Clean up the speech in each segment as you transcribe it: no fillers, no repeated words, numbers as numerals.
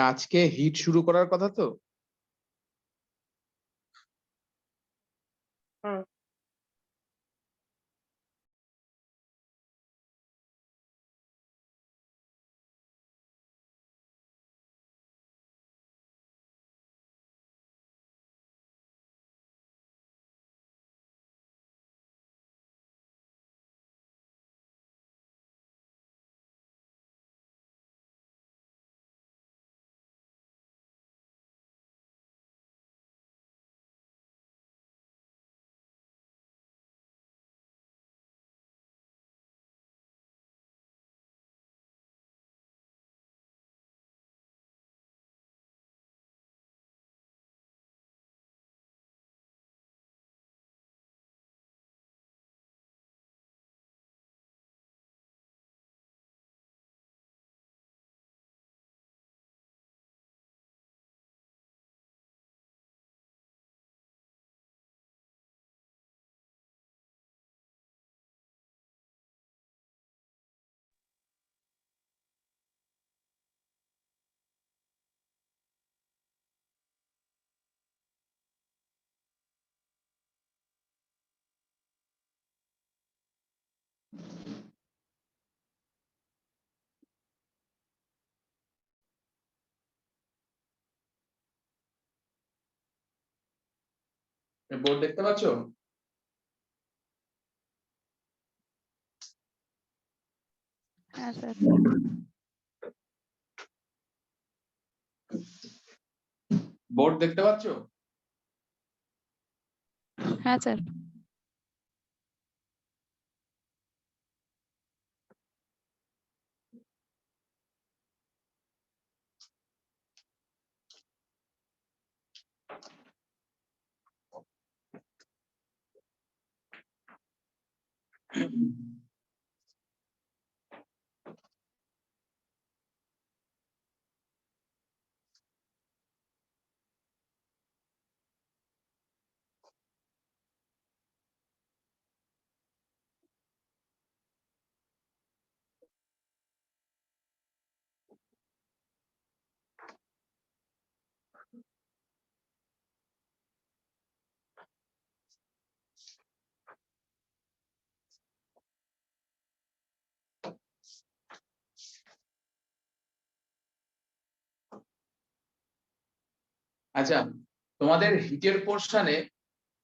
আজকে হিট শুরু করার কথা তো। বোর্ড দেখতে পাচ্ছো? হ্যাঁ স্যার। বোর্ড দেখতে পাচ্ছো? হ্যাঁ স্যার। আচ্ছা, তোমাদের হিটের পোরশনে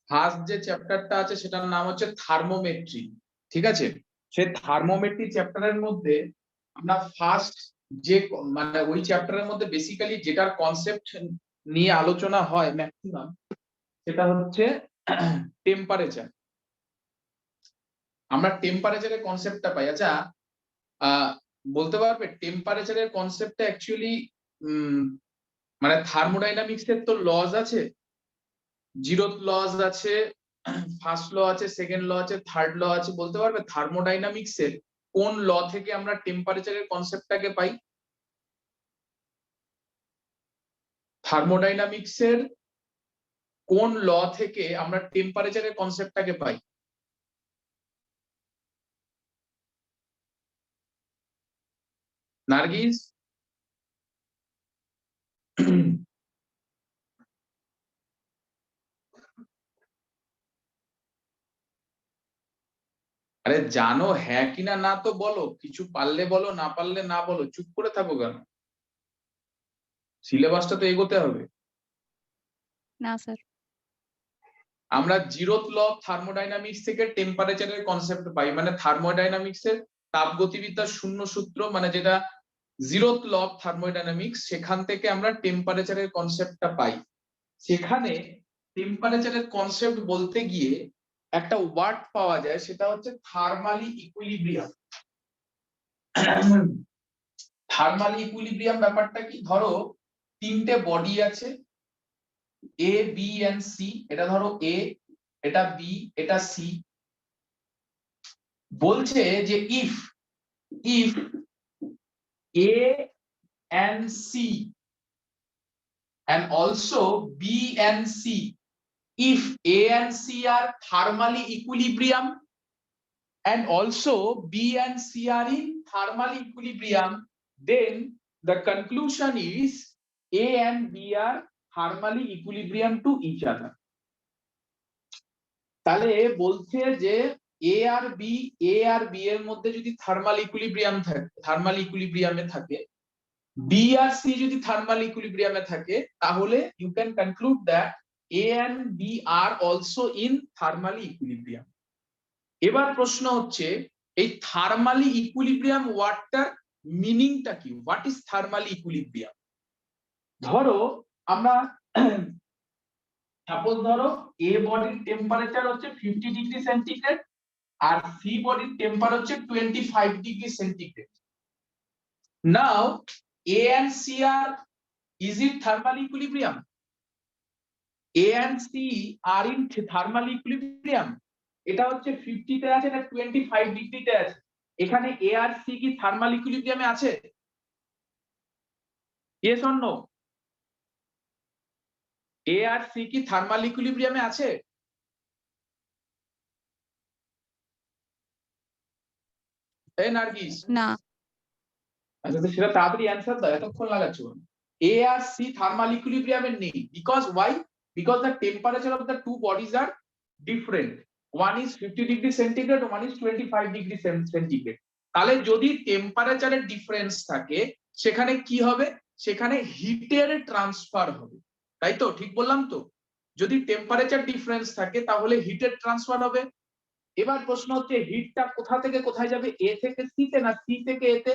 ফার্স্ট যে চ্যাপ্টারটা আছে সেটার নাম হচ্ছে থার্মোমেট্রি। ঠিক আছে, সেই থার্মোমেট্রি চ্যাপ্টারের মধ্যে আমরা ফার্স্ট যে মানে ওই চ্যাপ্টারের মধ্যে বেসিক্যালি যেটার কনসেপ্ট নিয়ে আলোচনা হয় ম্যাক্সিমাম, সেটা হচ্ছে টেম্পারেচার। আমরা টেম্পারেচারের কনসেপ্টটা পাই। আচ্ছা, বলতে পারবে টেম্পারেচারের কনসেপ্টটা অ্যাকচুয়ালি মানে থার্মোডাইনামিক্স এর তো লজ আছে, জিরোথ লজ আছে, ফার্স্ট ল আছে, সেকেন্ড ল আছে, থার্ড ল আছে। বলতে পারবে থার্মোডাইনামিক্স এর কোন ল থেকে আমরা টেম্পারেচারের কনসেপ্টটাকে পাই? থার্মোডাইনামিক্স এর কোন ল থেকে আমরা টেম্পারেচারের কনসেপ্টটাকে পাই? নার্গিস? আরে জানো, হ্যাঁ কিনা না তো বলো, কিছু পারলে বলো, না পারলে না বলো, চুপ করে থাকো কেন? সিলেবাসটা তো এগোতে হবে। না স্যার। আমরা জিরোথ ল অফ থার্মোডাইনামিক্স থেকে টেম্পারেচারের কনসেপ্ট পাই, মানে থার্মোডাইনামিক্স এর তাপগতিবিদ্যার শূন্য সূত্র, মানে যেটা জিরোথ ল অফ থার্মোডাইনামিক্স, সেখান থেকে আমরা টেম্পারেচারের কনসেপ্টটা পাই। সেখানে টেম্পারেচারের কনসেপ্ট বলতে গিয়ে একটা ওয়ার্ড পাওয়া যায়, সেটা হচ্ছে থার্মালি ইকুইলিব্রিয়াম। থার্মালি ইকুইলিব্রিয়াম ব্যাপারটা কি? ধরো তিনটে বডি আছে, এ বি এন্ড সি। এটা ধরো এ, এটা বি, এটা সি। বলছে যে if if A and C and also B and C, if A and C are thermally equilibrium and also B and C are in thermal equilibrium, then the conclusion is A and B are thermally equilibrium to each other. তাহলে বলছে যে A R B এর মধ্যে যদি thermal equilibrium থাকে, thermal ইকুইলিব্রিয়ামে থাকে, B আর C যদি thermal ইকুইলিব্রিয়ামে থাকে, তাহলে you can conclude that A and B are also in thermally equilibrium. এবার প্রশ্ন হচ্ছে এই থার্মালি ইকুইলিব্রিয়াম ওয়ার্ডটার মিনিংটা কি? What is thermally equilibrium? ধরো আমরা সাপোজ ধরো A বডির টেম্পারেচার হচ্ছে 50 ডিগ্রি সেন্টিগ্রেড আর C বডির টেম্পারেচার হচ্ছে 25 degree centigrade. Now A and C are, is it thermal equilibrium? A and C are in thermal equilibrium. এটা হচ্ছে 50 তে আছে না 25 ডিগ্রিতে আছে, এখানে A আর C কি থার্মাল ইকুইলিব্রিয়ামে আছে? Yes or no? A আর C কি থার্মাল ইকুইলিব্রিয়ামে আছে? এই নার্গিস না। আচ্ছা তো সেটা তাড়াতাড়ি অ্যানসার দাও, এতক্ষণ লাগাচ্ছ। A আর C থার্মাল ইকুইলিব্রিয়ামে নেই, because why? Because the temperature of the two bodies are different, one is 50 degree centigrade, one is 25 degree centigrade. তাহলে যদি টেম্পারেচারের ডিফারেন্স থাকে সেখানে কি হবে? সেখানে হিটের ট্রান্সফার হবে, তাই তো? ঠিক বললাম তো? যদি টেম্পারেচার ডিফারেন্স থাকে তাহলে হিটের ট্রান্সফার হবে। এবার প্রশ্ন হচ্ছে হিটটা কোথা থেকে কোথায় যাবে? A থেকে C তে না C থেকে A তে?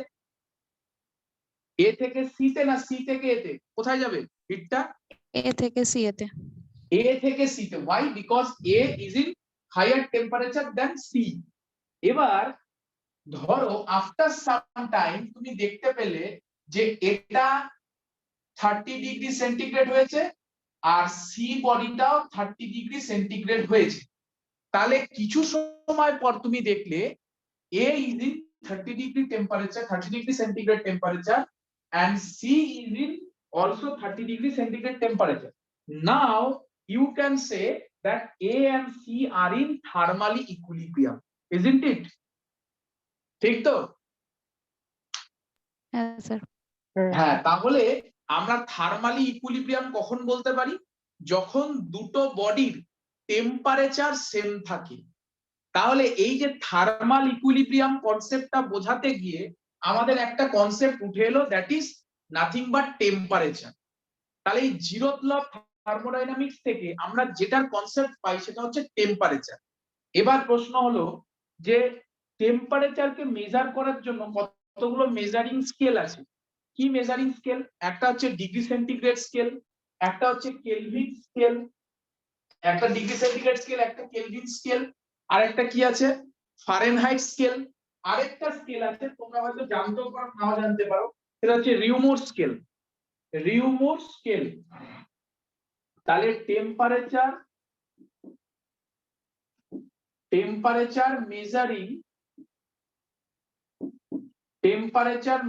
A থেকে C তে না C থেকে A তে? কোথায় যাবে হিটটা? A থেকে C তে। A থেকে C তে। why? because A is in higher temperature than C. এবার ধরো আফটার সাম টাইম তুমি দেখতে পেলে যে এটা 30 ডিগ্রি সেন্টিগ্রেড হয়েছে আর C বডিটাও 30 ডিগ্রি সেন্টিগ্রেড হয়েছে। তাহলে কিছু সময় পর তুমি দেখলে A is in 30 degree temperature, 30 degree centigrade temperature, and C is in also 30 degree centigrade temperature. Now you can say that A and C are in thermally equilibrium, isn't it? ঠিক তো? হ্যাঁ স্যার। হ্যাঁ, তাহলে আমরা thermally equilibrium কখন বলতে পারি? যখন দুটো বডির টেম্পারেচার সেম থাকে। তাহলে এই যে থার্মাল ইকুইলিব্রিয়াম কনসেপ্টটা বোঝাতে গিয়ে আমাদের একটা কনসেপ্ট উঠে এলো, that is nothing but temperature. তাহলে এই জিরোথ ল থার্মোডাইনামিক্স থেকে আমরা যেটার কনসেপ্ট পাই সেটা হচ্ছে টেম্পারেচার। এবার প্রশ্ন হলো যে টেম্পারেচারকে মেজার করার জন্য কতগুলো মেজারিং স্কেল আছে। কি মেজারিং স্কেল? একটা হচ্ছে ডিগ্রি সেন্টিগ্রেড স্কেল, একটা হচ্ছে কেলভিন স্কেল, একটা ডিগ্রি সেন্টিগ্রেড স্কেল, একটা কেলভিন স্কেল, আর একটা কি আছে? Fahrenheit scale. আরেকটা স্কেল আছে তোমরা হয়তো জানতেও পারো নাও জানতে পারো, সেটা হচ্ছে রিউমোর স্কেল। Rumour scale. তাহলে টেম্পারেচার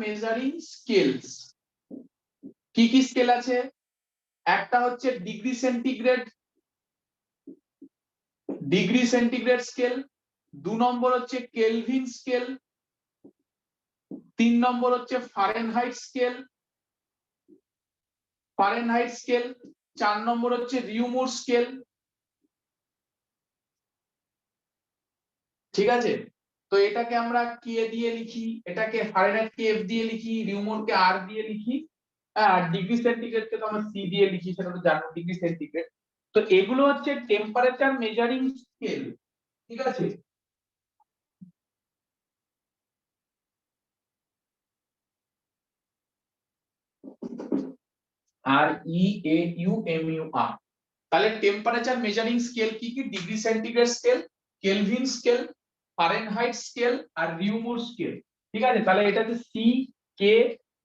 মেজারিং স্কেলস। কি কি স্কেল আছে? একটা হচ্ছে ডিগ্রি সেন্টিগ্রেড স্কেল, 2 নম্বর হচ্ছে কেলভিন স্কেল, 3 নম্বর হচ্ছে ফারেনহাইট স্কেল, 4 নম্বর হচ্ছে রিউমোর স্কেল। ঠিক আছে? তো এটাকে আমরা কে দিয়ে লিখি? এটাকে ফারেনহাইট কে এফ দিয়ে লিখি, রিউমোর কে আর দিয়ে লিখি, আর ডিগ্রি সেন্টিগ্রেড কে তো আমরা সি দিয়ে লিখি, সেটা তো জানো ডিগ্রি সেন্টিগ্রেড। তো এগুলো হচ্ছে টেম্পারেচার মেজারিং স্কেল। ঠিক আছে? R E A U M U R. তাহলে টেম্পারেচার মেজারিং স্কেল কি কি? Degree centigrade scale, Kelvin scale, Fahrenheit scale আর রিউমোর স্কেল। ঠিক আছে? তাহলে এটা হচ্ছে সি কে,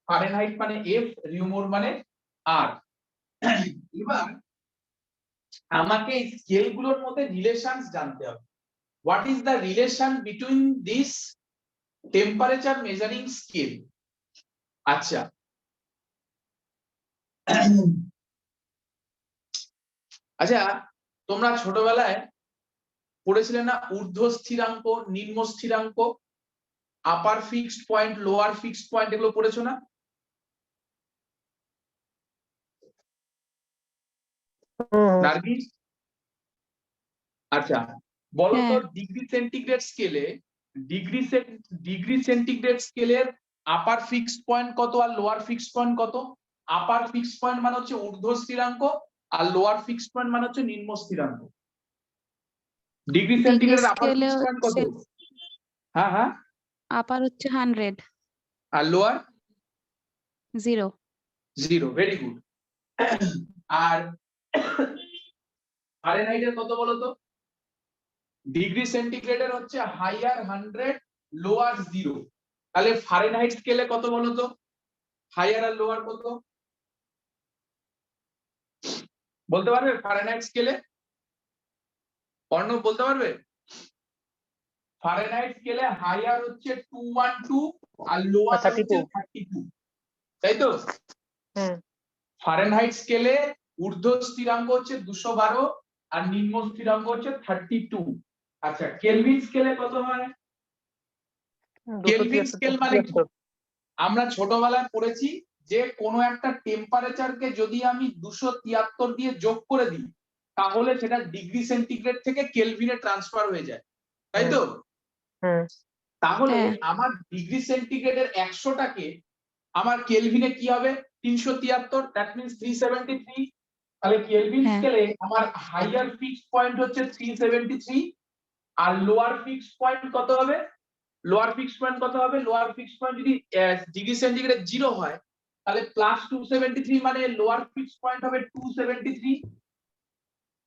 ফারেনহাইট মানে এফ, রিউমোর মানে আর। এবার আমাকে এই স্কেলগুলোর মধ্যে রিলেশনস জানতে হবে। What is the relation between this temperature measuring scale? আচ্ছা, আচ্ছা তোমরা ছোটবেলায় পড়েছিলে না ঊর্ধ্ব স্থিরাঙ্ক, নিম্ন স্থিরাঙ্ক, upper fixed point, lower fixed point, এগুলো পড়েছো না? নার্গিস, আচ্ছা বলো তো হ্যাঁ। ডিগ্রি সেন্টিগ্রেড স্কেলের আপার ফিক্সড পয়েন্ট কত আর লোয়ার ফিক্সড পয়েন্ট কত? আপার ফিক্সড পয়েন্ট মানে হচ্ছে ঊর্ধ্ব স্থিরাঙ্ক, আর লোয়ার ফিক্সড পয়েন্ট মানে হচ্ছে নিম্ন স্থিরাঙ্ক। ডিগ্রি সেন্টিগ্রেডের আপার স্কেলে ফিক্সড পয়েন্ট কত? হ্যাঁ হ্যাঁ। আপার হচ্ছে 100, আর লোয়ার 0। 0। Very good. আর ফারেনহাইটের কত বলো তো? ডিগ্রি সেন্টিগ্রেডের হচ্ছে হাইয়ার 100, লোয়ার 0। তাহলে ফারেনহাইট স্কেলে কত বলো তো? হাইয়ার আর লোয়ার কত বলতে পারবে? ফারেনহাইট স্কেলে অর্ণব বলতে পারবে? ফারেনহাইট স্কেলে হাইয়ার হচ্ছে 212 আর লোয়ার হচ্ছে 32, তাই তো? ফারেনহাইট স্কেলে ঊর্ধ্ব স্থিরাঙ্ক হচ্ছে 212 আর নিম্ন স্থিরাঙ্ক হচ্ছে 32। আচ্ছা কেলভিন স্কেলে কত হয়? কেলভিন স্কেল মানে কি? আমরা ছোটবেলায় পড়েছি যে কোনো একটা টেম্পারেচারকে যদি আমি 273 দিয়ে যোগ করে দিই তাহলে সেটা ডিগ্রি সেন্টিগ্রেড থেকে কেলভিনে ট্রান্সফার হয়ে যায়, তাই তো? তাহলে হ্যাঁ। আমার ডিগ্রি সেন্টিগ্রেডের 100টাকে আমার কেলভিনে কি হবে? 373, দ্যাট মিন্স 373। তাহলে কেলভিন হ্যাঁ। স্কেলে আমার হাইয়ার ফিক্সড পয়েন্ট হচ্ছে 373 আর লোয়ার ফিক্সড পয়েন্ট কত হবে? লোয়ার ফিক্সড পয়েন্ট কত হবে? লোয়ার ফিক্সড পয়েন্ট যদি ডিগ্রি সেন্টিগ্রেড 0 হয় তাহলে +273 মানে লোয়ার ফিক্সড পয়েন্ট হবে 273।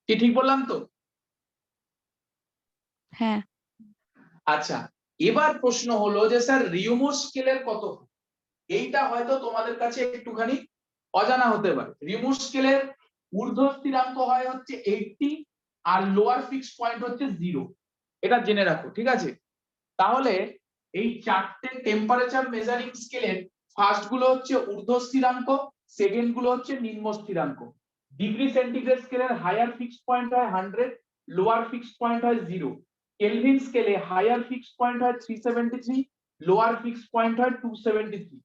কি ঠিক বললাম তো? হ্যাঁ। আচ্ছা এবার প্রশ্ন হলো যে স্যার রিউমোর স্কেলের কত? এইটা হয়তো তোমাদের কাছে একটুখানি অজানা হতে পারে। রিউমোর স্কেলের ঊর্ধ্ব স্থিরাঙ্ক হয় হচ্ছে 80 আর লোয়ার ফিক্সড পয়েন্ট হচ্ছে 0। এটা জেনে রাখো, ঠিক আছে? তাহলে এই চারটে টেম্পারেচার মেজারিং স্কেলের ফার্স্ট গুলো হচ্ছে ঊর্ধ্ব স্থিরাঙ্ক, সেকেন্ড গুলো হচ্ছে নিম্ন স্থিরাঙ্ক। ডিগ্রি সেন্টিগ্রেড স্কেলের হায়ার ফিক্সড পয়েন্ট হয় 100, লোয়ার ফিক্সড পয়েন্ট হয় 0। কেলভিন স্কেলে হায়ার ফিক্সড পয়েন্ট হয় 373, লোয়ার ফিক্সড পয়েন্ট হয় 273।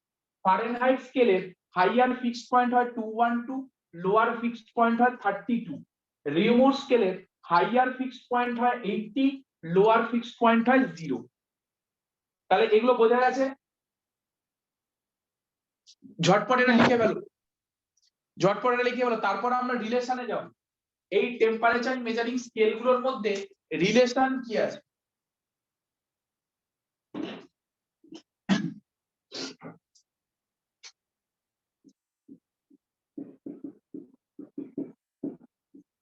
ফারেনহাইট স্কেলের হাইয়ার ফিক্সড পয়েন্ট হয় 212, লোয়ার ফিক্সড পয়েন্ট হয় 32। রিউমোর স্কেলের হাইয়ার ফিক্সড পয়েন্ট হয় 80, লোয়ার ফিক্সড পয়েন্ট হয় 0। তাহলে এগুলো বোঝা গেছে? ঝটপট এটা লিখে ফেলো, ঝটপট এটা লিখে ফেলো, তারপর আমরা রিলেশনে যাব। এই টেম্পারেচার মেজারিং স্কেল গুলোর মধ্যে রিলেশন কি আছে?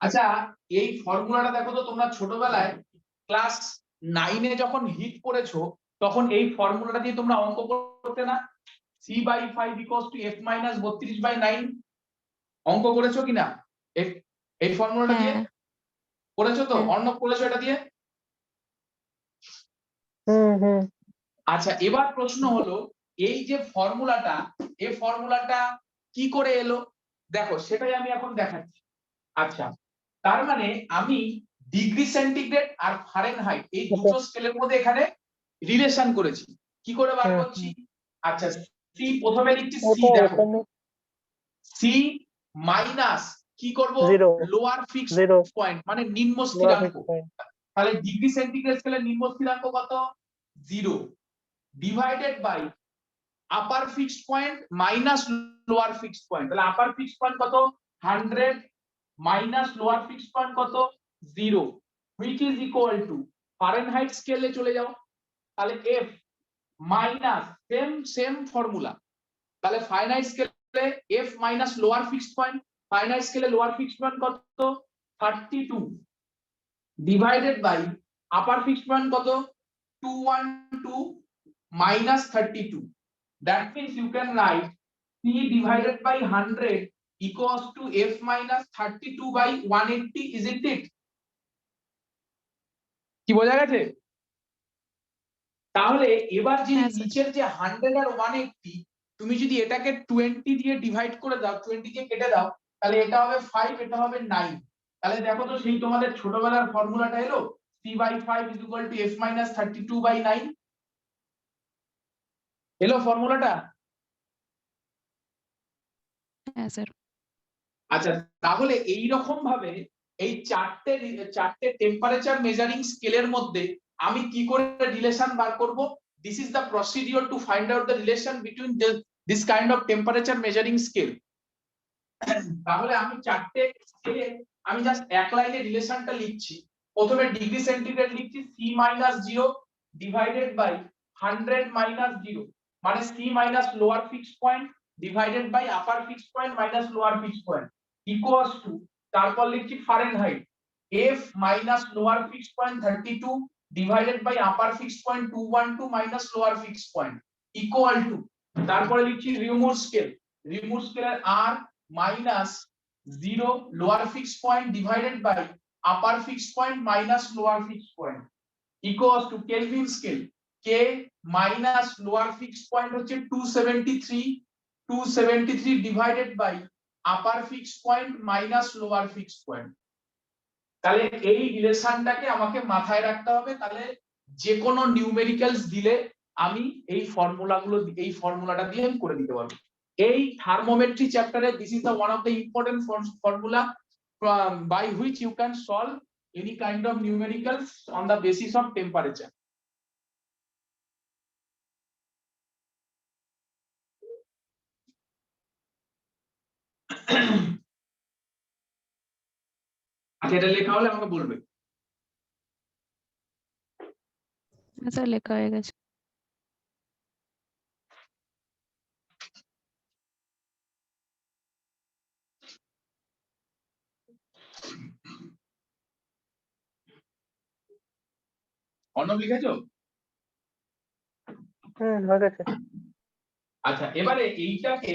আচ্ছা এই ফর্মুলাটা দেখো তো, তোমরা ছোটবেলায় ক্লাস 9-এ যখন হিট পড়েছো তখন এই ফর্মুলাটা দিয়ে তোমরা অঙ্ক করতে না? C/5 = F - 32/9 অঙ্ক করেছো কিনা? এই ফর্মুলাটা দিয়ে হ্যাঁ। করেছো তো? হ্যাঁ। অর্ণব করেছো এটা দিয়ে? আচ্ছা এবার প্রশ্ন হলো এই যে ফর্মুলাটা, এই ফর্মুলাটা কি করে এলো দেখো, সেটাই আমি এখন দেখাচ্ছি। আচ্ছা তার মানে আমি ডিগ্রি সেন্টিগ্রেড আর ফারেনহাইট এই দুটো স্কেলের মধ্যে এখানে রিলেশন করেছি। কি করে বার করছি? আচ্ছা সি প্রথমে লিখছি, সি দেখো, সি মাইনাস কি করব? লোয়ার ফিক্সড পয়েন্ট মানে নিম্ন স্থিরাঙ্ক। তাহলে ডিগ্রি সেন্টিগ্রেড স্কেলের নিম্ন স্থিরাঙ্ক কত? 0 divided by upper fixed point minus lower fixed point. তাহলে আপার ফিক্সড পয়েন্ট কত? 100 মাইনাস লোয়ার ফিক্সড পয়েন্ট কত? 0, which is equal to Fahrenheit স্কেলে চলে যাও, তাহলে F মাইনাস সেম ফর্মুলা। তাহলে ফারেনহাইট স্কেলে F minus lower fixed point, Fahrenheit স্কেলে লোয়ার ফিক্সড পয়েন্ট কত? 32 divided by upper fixed point কত? 212 minus 32. That means you can write C divided by 100 equals to F minus 32 by 180, isn't it? কি বোঝা গেছে? তাহলে এবার যে হ্যাঁ স্যার। নিচের যে 100 আর 180 তুমি যদি এটাকে 20 দিয়ে ডিভাইড করে দাও, 20 দিয়ে কেটে দাও, তাহলে এটা হবে 5, এটা হবে 9। তাহলে দেখো তো সেই তোমাদের ছোটবেলার ফর্মুলাটা এলো, C/5 = F minus 32/9 এলো ফর্মুলাটা? হ্যাঁ স্যার। আচ্ছা, তাহলে এই রকম ভাবে এই চারটে টেম্পারেচার মেজারিং স্কেলের মধ্যে আমি কি করে রিলেশন বার করব? This is the procedure to find out the relation between this kind of temperature measuring scale. তাহলে আমি চারটে স্কেলে আমি জাস্ট এক লাইনে রিলেশনটা লিখছি। প্রথমে ডিগ্রি সেন্টিগ্রেড লিখছি C-0 ডিভাইডেড বাই 100 -0, মানে C minus lower fixed point divided by upper fixed point minus lower fixed point equals to, তারপর লিখছি Fahrenheit F minus lower fixed point 32 divided by upper fixed point 212 minus lower fixed point equal to, তারপরে লিখছি remove স্কেলের R minus 0 lower fixed point divided by upper fixed point minus lower fixed point equals to Kelvin scale K minus lower fixed point হচ্ছে 273 divided by upper fixed point minus lower fixed point। তাহলে এই রিলেশনটাকে আমাকে মাথায় রাখতে হবে, তাহলে যে কোনো নিউমেরিক্যালস দিলে আমি এই ফর্মুলাটা দিয়ে আমি করে দিতে পারবো। এই থার্মোমেট্রি চ্যাপ্টারে this is the one of the important formula by which you can solve any kind of numericals on the basis of temperature. আচ্ছা, এটা লেখা হলে আমাকে বলবে। আচ্ছা, লেখা হয়ে গেছে। অর্ণব লিখেছো? হয়ে গেছে। আচ্ছা, এবারে এইটাকে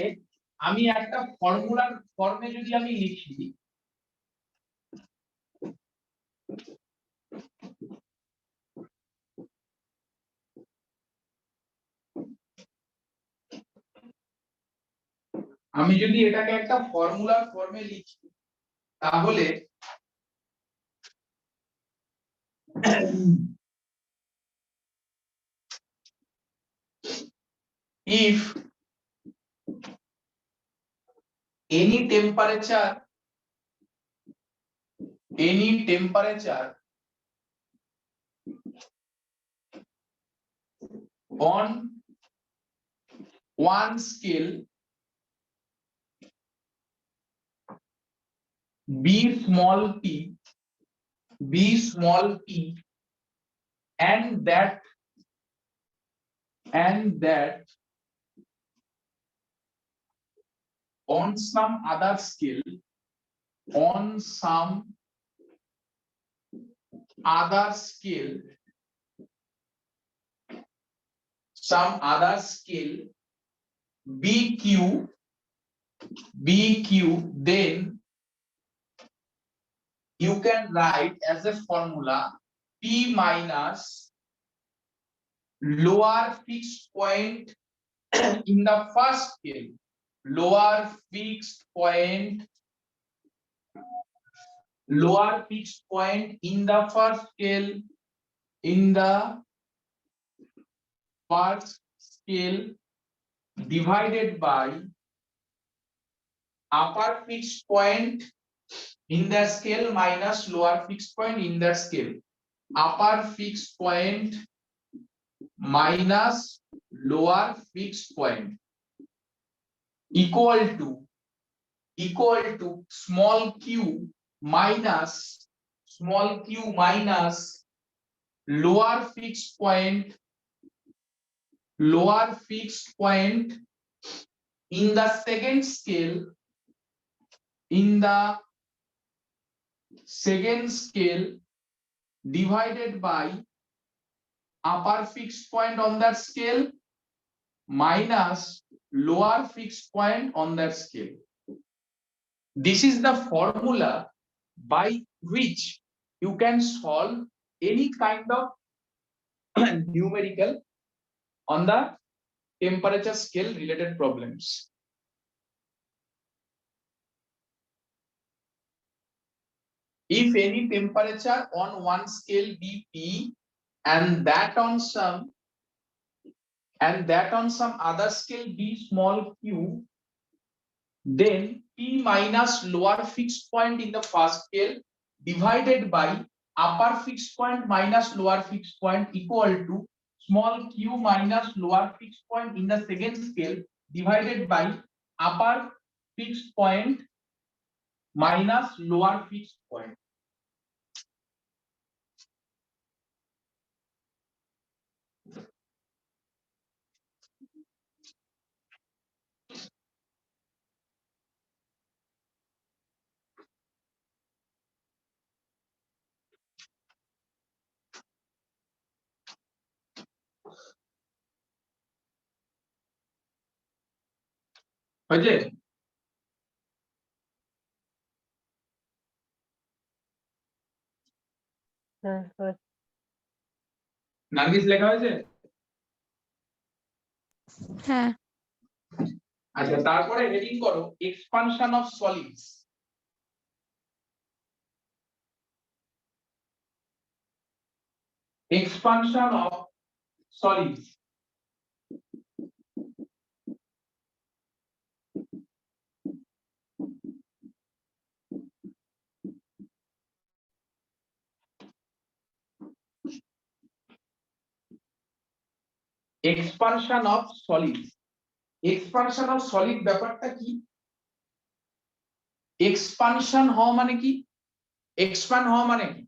আমি একটা ফর্মুলার ফর্মে যদি আমি লিখি, আমি যদি এটাকে একটা ফর্মুলার ফর্মে লিখি তাহলে if any temperature on one scale b small p and that on some other scale BQ, then you can write as a formula P minus lower fixed point in the first scale, lower fixed point in the first scale, divided by upper fixed point in that scale minus lower fixed point in that scale, upper fixed point minus lower fixed point equal to small q minus lower fixed point in the second scale, divided by upper fixed point on that scale minus lower fixed point on that scale. This is the formula by which you can solve any kind of numerical on the temperature scale related problems. If any temperature on one scale be P and that on some other scale be small q, then P minus lower fixed point in the first scale divided by upper fixed point minus lower fixed point equal to small q minus lower fixed point in the second scale divided by upper fixed point minus lower fixed point. হয়েছে? নার্গিস লেখা হয়েছে? হ্যাঁ। আচ্ছা, তারপরে heading করো expansion of solids. Expansion of solids. Expansion of solids. Expansion of solid ব্যাপারটা কি? Expansion হওয়া মানে কি? এক্সপ্যান্ড হওয়া মানে কি?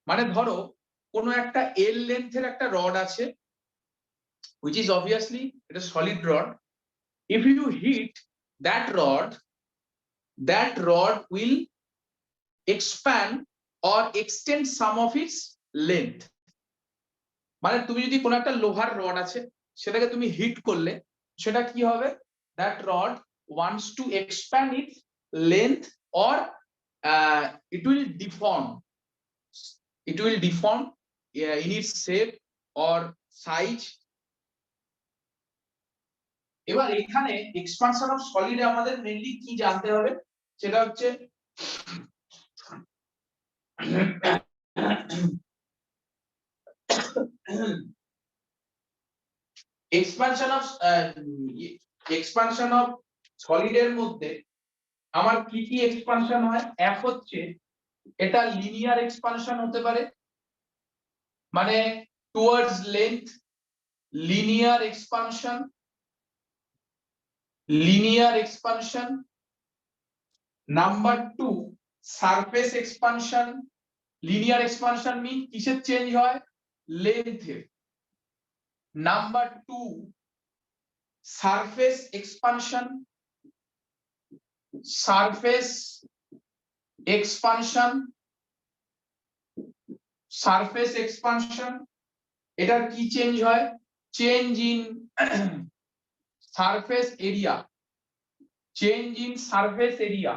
মানে ধরো কোনো একটা এল লেন্থের একটা রড আছে, which is obviously এটা solid rod. If you heat that rod will expand or extend some of its length. মানে তুমি যদি কোনো একটা লোহার রড আছে সেটাকে তুমি হিট করলে সেটা কি হবে? That rod wants to expand its length or it will deform. It will deform in its shape or size. এবার এখানে এক্সপানশন অফ সলিডে আমাদের মেইনলি কি জানতে হবে সেটা হচ্ছে এক্সপানশন অফ সলিডের মধ্যে আমার কি কি এক্সপানশন হয়? এক হচ্ছে এটা লিনিয়ার এক্সপানশন হতে পারে, মানে towards length, linear expansion. Number 2 surface expansion. Linear expansion mean কিসের চেঞ্জ হয়? লেন্থের। Number 2 surface expansion. Surface expansion এটার কি চেঞ্জ হয়? Change in surface area.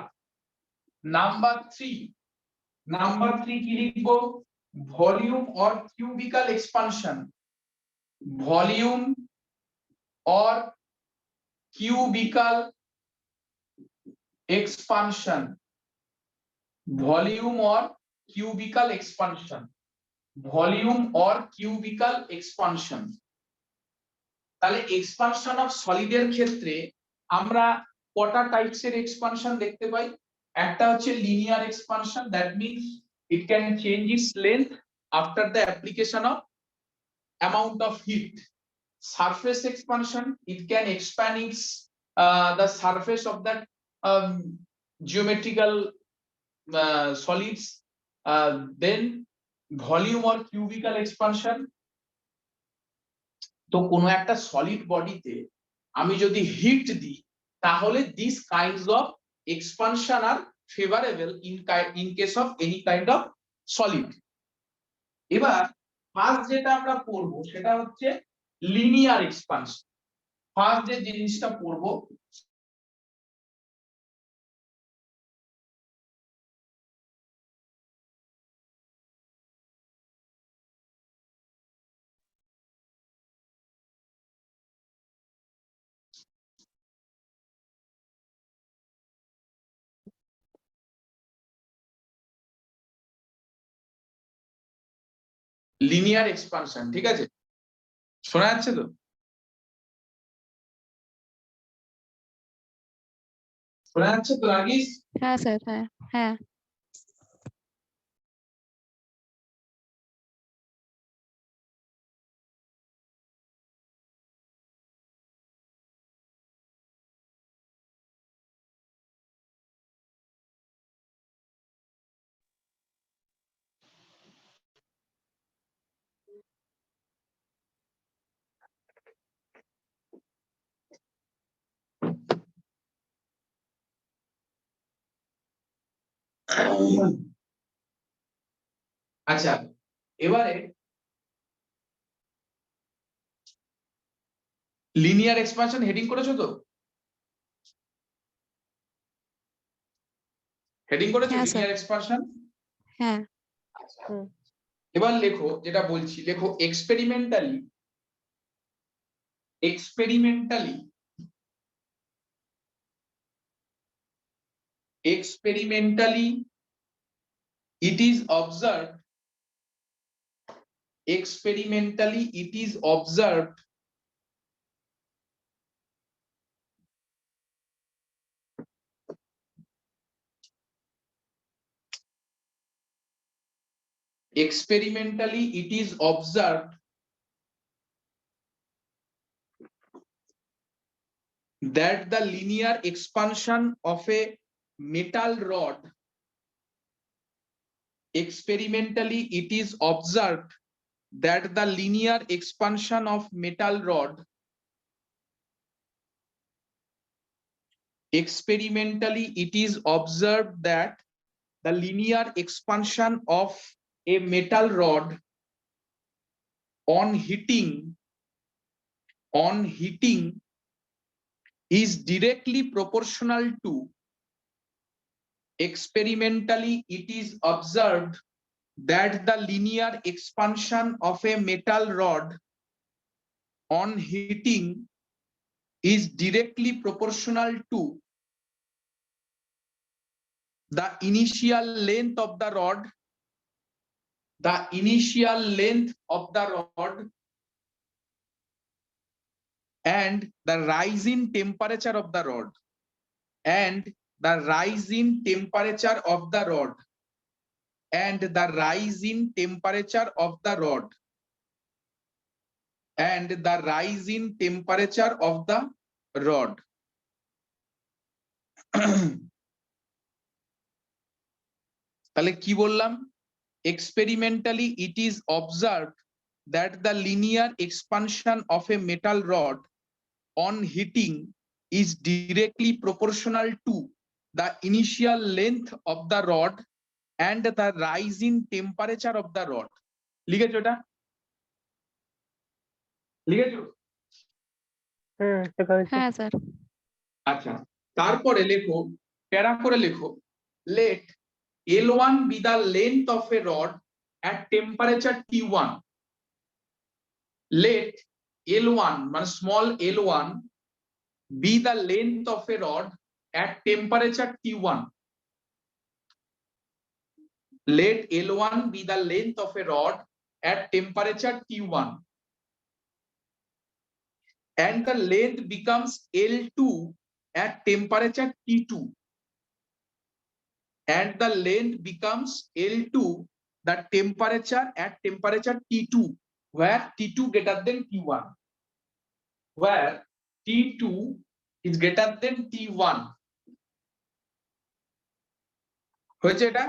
Number 3 কি লিখবো? Volume or cubical expansion. Volume or cubical expansion. Volume or cubical expansion. Volume or cubical expansion. তাহলে expansion of সলিডের ক্ষেত্রে আমরা কটা টাইপসের এক্সপানশন দেখতে পাই? একটা হচ্ছে linear expansion, that means it can change it's length after the application of amount of heat. Surface expansion, it can expand its the surface of that geometrical solids. Then volume or cubical expansion. তো কোনো একটা solid বডিতে আমি যদি heat দিই তাহলে this kinds of expansion are favourable in case of any kind of solid. এবার first যেটা আমরা পড়বো সেটা হচ্ছে লিনিয়ার এক্সপানশন। ফার্স্ট যে জিনিসটা পড়বো লিনিয়ার এক্সপানশন। ঠিক আছে, শোনা যাচ্ছে তো? শোনা যাচ্ছে তো নার্গিস? হ্যাঁ স্যার, হ্যাঁ হ্যাঁ। আচ্ছা, এবারে লিনিয়ার এক্সপানশন হেডিং করেছো তো? হেডিং করেছো হ্যাঁ স্যার, লিনিয়ার এক্সপানশন? হ্যাঁ। আচ্ছা, এবার লেখো, যেটা বলছি লেখো, experimentally experimentally experimentally it is observed experimentally it is observed experimentally it is observed that the linear expansion of a metal rod experimentally it is observed that the linear expansion of metal rod experimentally it is observed that the linear expansion of a metal rod on heating is directly proportional to experimentally it is observed that the linear expansion of a metal rod on heating is directly proportional to the initial length of the rod and the rise in temperature of the rod and the rise in temperature of the rod and the rise in temperature of the rod and the rise in temperature of the rod. তাহলে কি বললাম? Experimentally it is observed that the linear expansion of a metal rod on heating is directly proportional to the initial length of the rod and the rise in temperature of the rod. লিখেছো এটা? লিখেছো? হ্যাঁ sir. আচ্ছা, তারপরে লেখো, প্যারা করে লেখো, let L1 be the length of a rod at temperature T1. Let L1 মানে small L1 be the length of a rod at temperature T1. Let L1 be the length of a rod at temperature T1 and the length becomes L2 at temperature T2 and the length becomes L2 the temperature at temperature T2 where T2 greater than T1 where T2 is greater than T1. হয়েছে এটা?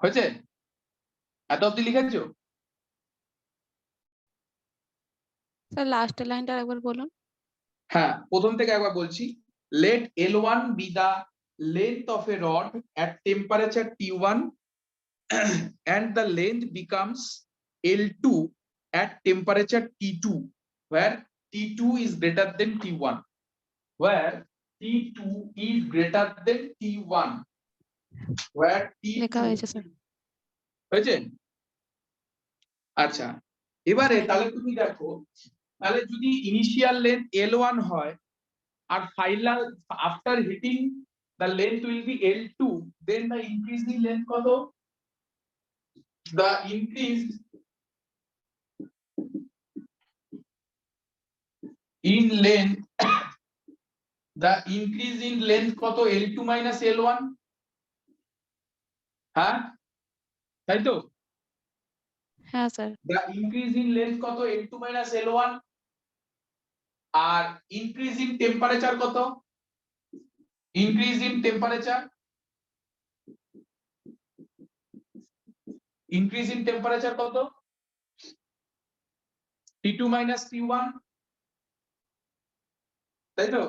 হয়েছে? এত অবধি লিখেছো? Sir লাস্টের লাইনটা আরেকবার বলুন। হ্যাঁ, প্রথম থেকে একবার বলছি, let L1 be the length of a rod at temperature T1 and the length becomes L2 at temperature T2 where T2 is greater than T1 where T2 is greater than T1 where লেখা T2 হয়েছে sir. হয়েছে? আচ্ছা, এবারে হ্যাঁ। তাহলে তুমি দেখো, তাহলে যদি ইনিশিয়াল লেন্থ L1 হয় আর final after heating the length will be L2, then the increasing length কত? The increased in length, the increase in length কত L2 minus L1, হ্যাঁ তাই তো? হ্যাঁ sir. the increase in length কত L2 minus L1, R increase in temperature কত? increase in temperature, increase in temperature কত? T2 minus T1, তাই তো?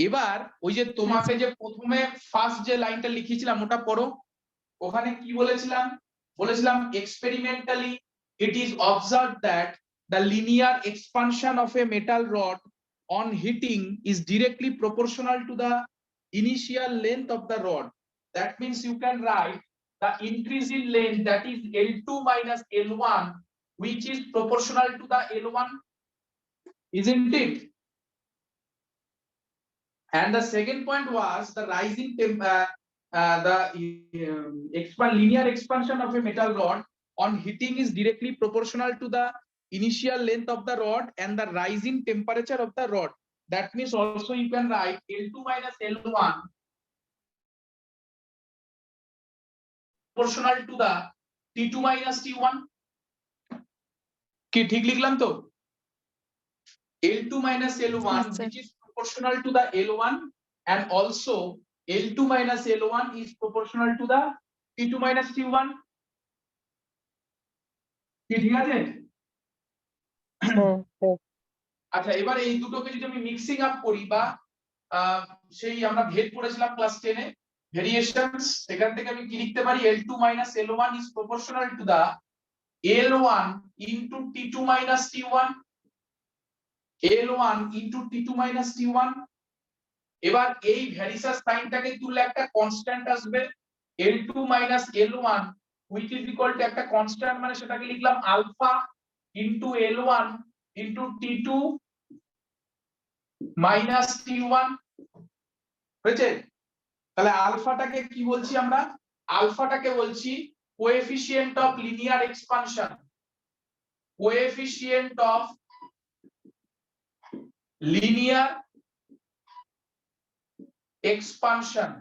এবার ওই যে তোমাকে যে প্রথমে ফার্স্ট যে লাইনটা লিখেছিলাম ওটা পড়ো। ওখানে কি বলেছিলাম? বলেছিলাম experimentally it is observed that the linear expansion of a metal rod on heating is directly proportional to the initial length of the rod. That means you can write the increase in length, that is L2 minus L1, which is proportional to the L1, isn't it? And the second point was the rising linear expansion of a metal rod on heating is directly proportional to the initial length of the rod and the rising temperature of the rod. That means also you can write L2 minus L1 proportional to the T2 minus T1. কি ঠিক লিখলাম তো? L2 minus L1 which is proportional to the L1, and also L2 minus L1 is proportional to the T2 minus T1. কি ঠিক আছে? আচ্ছা এবার এই দুটোকে যদি আমি মিক্সিং আপ করি বা সেই আমরা ভেদ পড়েছিলাম ক্লাস 10 এ ভেরিয়েশনস, সেখান থেকে আমি কি লিখতে পারি? L2 minus L1 is proportional to the L1 into T2 minus T1, L1 into T2 minus T1. এবার এই ভ্যারিসাস সাইনটাকে তুললে একটা কনস্ট্যান্ট আসবে L2 minus L1 which is equal to একটা কনস্ট্যান্ট, মানে সেটাকে লিখলাম alpha into L1 into T2 minus T1 হয়েছে? তাহলে আলফাটাকে কি বলছি আমরা? আলফাটাকে বলছি coefficient of linear expansion, coefficient of linear expansion,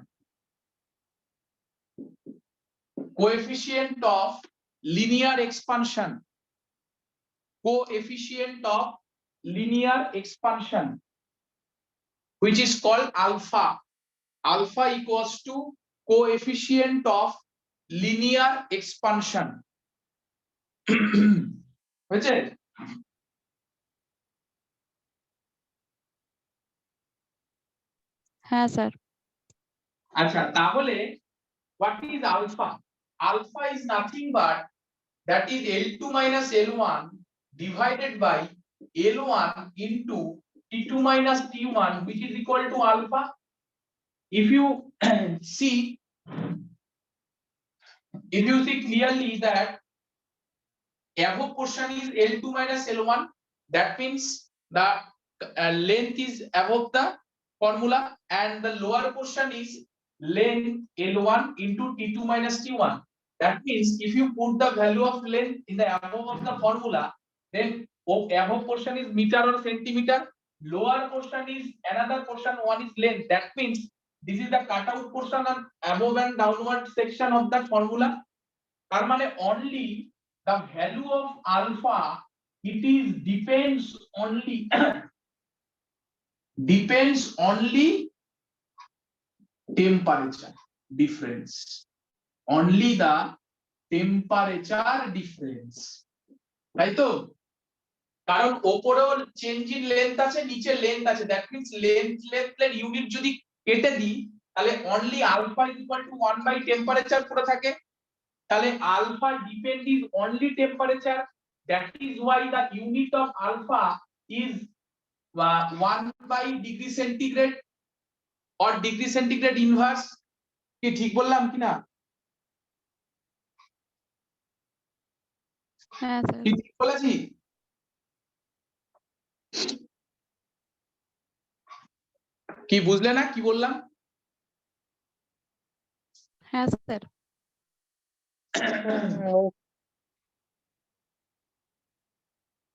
coefficient of linear expansion, coefficient of linear expansion, which is called alpha. Alpha equals to coefficient of linear expansion. বুঝছে? হ্যাঁ sir. আচ্ছা তাহলে what is alpha? Alpha is nothing but that is L2 minus L1 divided by L1 into T2 minus T1, which is equal to alpha. If you see clearly that above portion is L2 minus L1, that means the length is above the formula, and the lower portion is length L1 into T2 minus T1. That means if you put the value of length in the above of the formula, then above portion is meter or centimeter, lower portion is another portion, one is length. That means this is the cutout portion and above and downward section of that formula. তার মানে only the value of alpha, it is depends only temperature difference, only the temperature difference, তাই তো? কারণ ওপরেও change in length আছে, নিচে length আছে, that means লেন্থের unit যদি কেটে দিই তাহলে only alpha equal to 1 by temperature পড়ে থাকে। তাহলে alpha depend is only temperature, that is why the unit of alpha is 1 by degree centigrade or degree centigrade inverse. কি ঠিক বললাম কিনা? হ্যাঁ স্যার। কি ঠিক বলেছি? কি বুঝলে না কি বললাম? হ্যাঁ স্যার।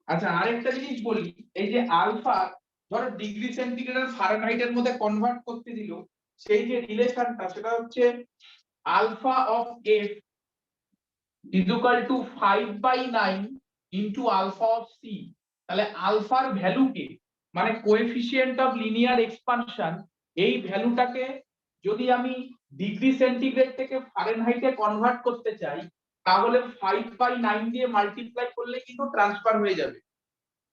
আচ্ছা আরেকটা জিনিস বলি, এই যে আলফা ধরো ডিগ্রি সেন্টিগ্রেড আর ফারেনহাইটের মধ্যে কনভার্ট করতে দিল, সেই যে রিলেশনটা সেটা হচ্ছে alpha of F is equal to 5/9 into alpha of C. তাহলে আলফার ভ্যালুকে মানে কোএফিসিয়েন্ট অফ লিনিয়ার এক্সপানশন, এই ভ্যালুটাকে যদি আমি ডিগ্রি সেন্টিগ্রেড থেকে ফারেনহাইটে কনভার্ট করতে চাই, তাহলে 5/9 দিয়ে মাল্টিপ্লাই করলে কিন্তু ট্রান্সফার হয়ে যাবে।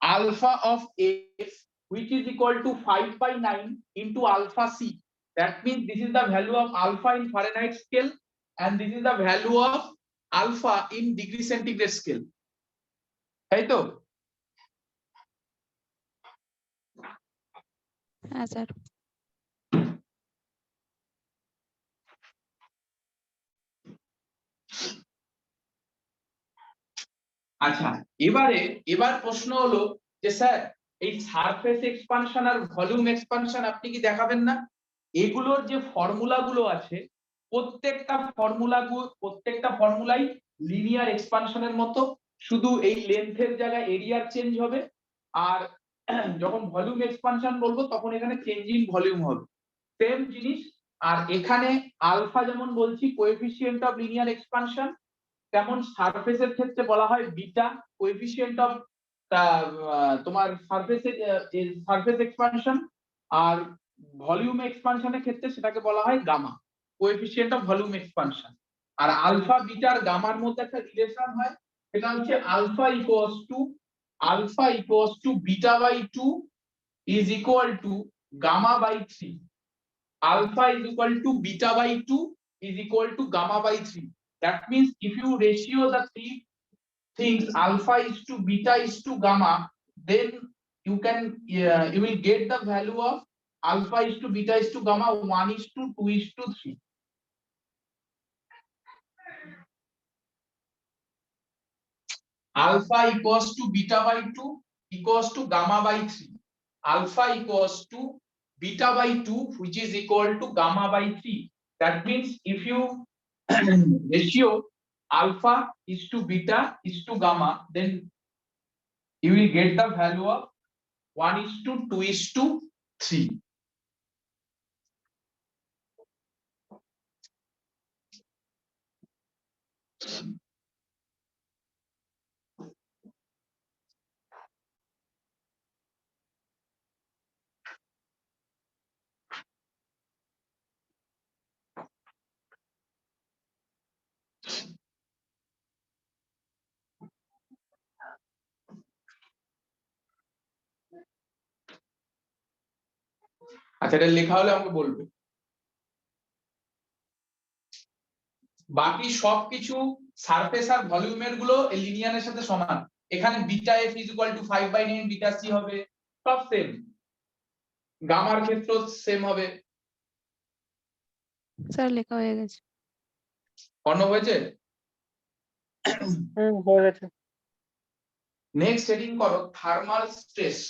Alpha of f which is equal to 5/9 into alpha c. That means this is the value of alpha in Fahrenheit scale and this is the value of alpha in degree centigrade scale. তাই তো? হ্যাঁ sir. আচ্ছা এবার প্রশ্ন হলো যে sir এই surface expansion আর ভলিউম এক্সপানশন আপনি কি দেখাবেন না? এগুলোর যে ফর্মুলা গুলো আছে প্রত্যেকটা ফর্মুলাই লিনিয়ার এক্সপানশনের মতো, শুধু এই লেন্থের জায়গায় এরিয়ার চেঞ্জ হবে, আর যখন ভলিউম এক্সপানশন বলবো তখন এখানে চেঞ্জ ইন ভলিউম হবে, সেম জিনিস। আর এখানে আলফা যেমন বলছি কোএফিসিয়েন্ট অফ লিনিয়ার এক্সপানশন, তেমন সারফেসের ক্ষেত্রে বলা হয় বিটা কোএফিসিয়েন্ট অফ তোমার সারফেস এক্সপানশন, আর ভলিউম এক্সপানশনের ক্ষেত্রে সেটাকে বলা হয় gamma coefficient of volume expansion. আর আলফা বিটা আর গামার মধ্যে একটা রিলেশন হয়, সেটা হচ্ছে alpha equals to beta by 2 is equal to gamma by 3। alpha is equal to beta by 2 is equal to gamma by 3. That means if you ratio the three things alpha is to beta is to gamma, then you will get the value of alpha is to beta is to gamma 1 is to 2 is to 3. Alpha equals to beta by 2 equals to gamma by 3. Alpha equals to beta by 2 which is equal to gamma by 3. That means if you ratio alpha is to beta is to gamma, then you will get the value of 1 is to 2 is to 3. আচ্ছা এটা লেখা হলে আমাকে বলবে। বাকি সবকিছু surface আর ভলিউমের গুলো লিনিয়ারের সাথে সমান। এখানে beta F is equal to 5/9 beta C হবে, সব সেম। গামার ক্ষেত্রেও সেম হবে। স্যার লেখা হয়ে গেছে। অন্য হয়েছে? হয়ে গেছে। নেক্সট হেডিং করো থার্মাল স্ট্রেস।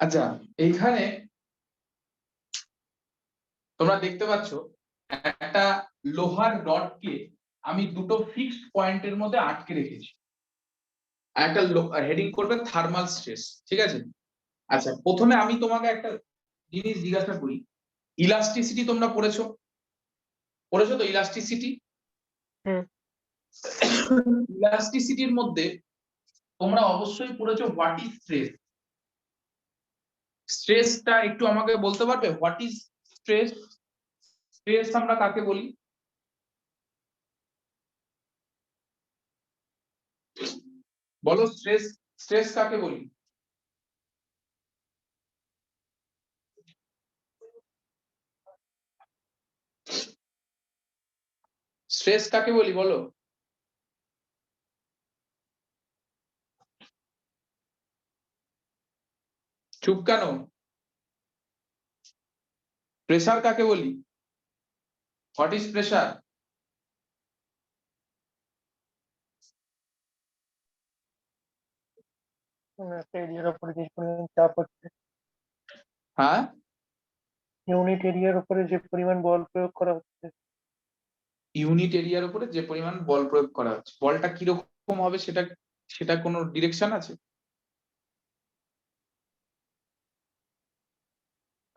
আচ্ছা, এইখানে তোমরা দেখতে পাচ্ছ একটা লোহার রডকে আমি দুটো ফিক্সড পয়েন্টের মধ্যে আটকে রেখেছি। একটা হেডিং করবে থার্মাল স্ট্রেস, ঠিক আছে? আচ্ছা, প্রথমে আমি তোমাকে একটা জিনিস জিজ্ঞাসা করি, ইলাস্টিসিটি তোমরা পড়েছো? পড়েছো তো ইলাস্টিসিটি? ইলাস্টিসিটির মধ্যে তোমরা অবশ্যই পড়েছো হোয়াট ইজ স্ট্রেস। স্ট্রেসটা একটু আমাকে বলতে পারবে, হোয়াট ইজ স্ট্রেস? স্ট্রেস আমরা কাকে বলি? বলো, স্ট্রেস স্ট্রেস কাকে বলি? স্ট্রেস কাকে বলি বলো? চুপ কেন? প্রেসার কাকে বলি? What is pressure? একটা এরিয়ার উপরে যে পরিমাণ চাপ হচ্ছে, হ্যাঁ, ইউনিট এরিয়ার উপরে যে পরিমাণ বল প্রয়োগ করা হচ্ছে। ইউনিট এরিয়ার উপরে যে পরিমাণ বল প্রয়োগ করা হচ্ছে, বলটা কিরকম হবে সেটা সেটা কোনো ডিরেকশন আছে?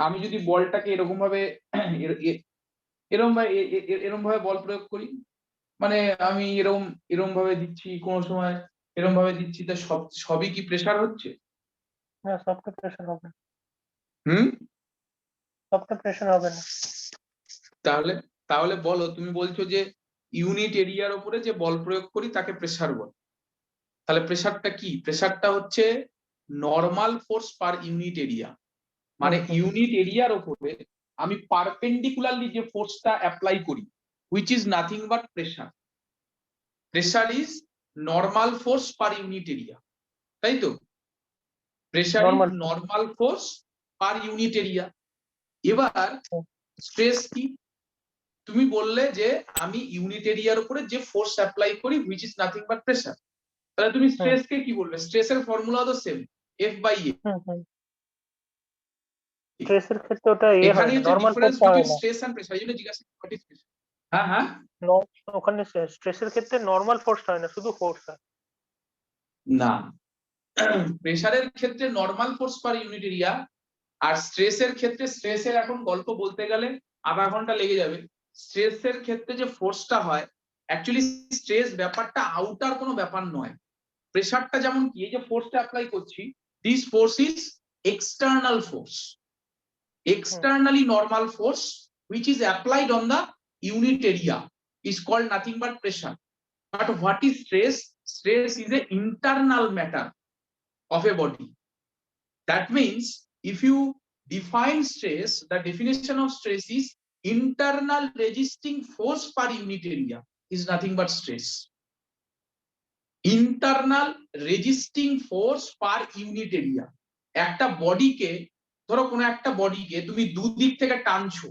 আমি যদি বলটাকে এরকম ভাবে এরকম ভাবে বল প্রয়োগ করি, মানে আমি এরকম এরকম ভাবে দিচ্ছি, কোন সময় এরকম ভাবে দিচ্ছি, তা সবই কি প্রেসার হচ্ছে? না, সবটা প্রেশার হবে না, হুম। সবটা প্রেশার হবে না। তাহলে তাহলে বলো, তুমি বলছো যে ইউনিট এরিয়ার উপরে যে বল প্রয়োগ করি তাকে প্রেসার বল। তাহলে প্রেসারটা কি? প্রেসারটা হচ্ছে normal force per unit area. মানে ইউনিট এরিয়ার উপরে আমি পারপেন্ডিকুলারলি যে ফোর্সটা অ্যাপ্লাই করি, which is nothing but pressure. Pressure is normal force per unit area, তাই তো? Pressure is normal normal force per unit area. এবার স্ট্রেস কি? তুমি বললে যে আমি ইউনিট এরিয়ার উপরে যে ফোর্স অ্যাপ্লাই করি, which is nothing but pressure. তাহলে তুমি স্ট্রেস কে কি বলবে? স্ট্রেসের ফর্মুলা তো সেম, F/A। স্ট্রেসের ক্ষেত্রে ওটা এখানে হয় না, হচ্ছে নরমাল ডিফারেন্স ফোর্সটা হয় বিটুইন না। Stress and pressure. এই জন্য জিজ্ঞাসা করি হোয়াট ইজ প্রেসার। হ্যাঁ হ্যাঁ। ওখানে স্ট্রেসের ক্ষেত্রে নরমাল ফোর্সটা হয় না, শুধু ফোর্স হয়। না, প্রেসারের ক্ষেত্রে normal force per unit area, আর স্ট্রেসের ক্ষেত্রে, স্ট্রেসের এখন গল্প বলতে গেলে আধা ঘন্টা লেগে যাবে। স্ট্রেসের ক্ষেত্রে যে ফোর্সটা হয়, অ্যাকচুয়ালি স্ট্রেস ব্যাপারটা আউটার কোনো ব্যাপার নয়। প্রেসারটা যেমন কি, এই যে ফোর্সটা অ্যাপ্লাই করছি, this force is external force, externally normal force which is applied on the unit area is called nothing but pressure. But what is stress? Stress is a internal matter of a body. That means if you define stress, the definition of stress is internal resisting force per unit area is nothing but stress. Internal resisting force per unit area. একটা বডিকে, ধরো কোনো একটা বডিকে তুমি দুদিক থেকে টানছো,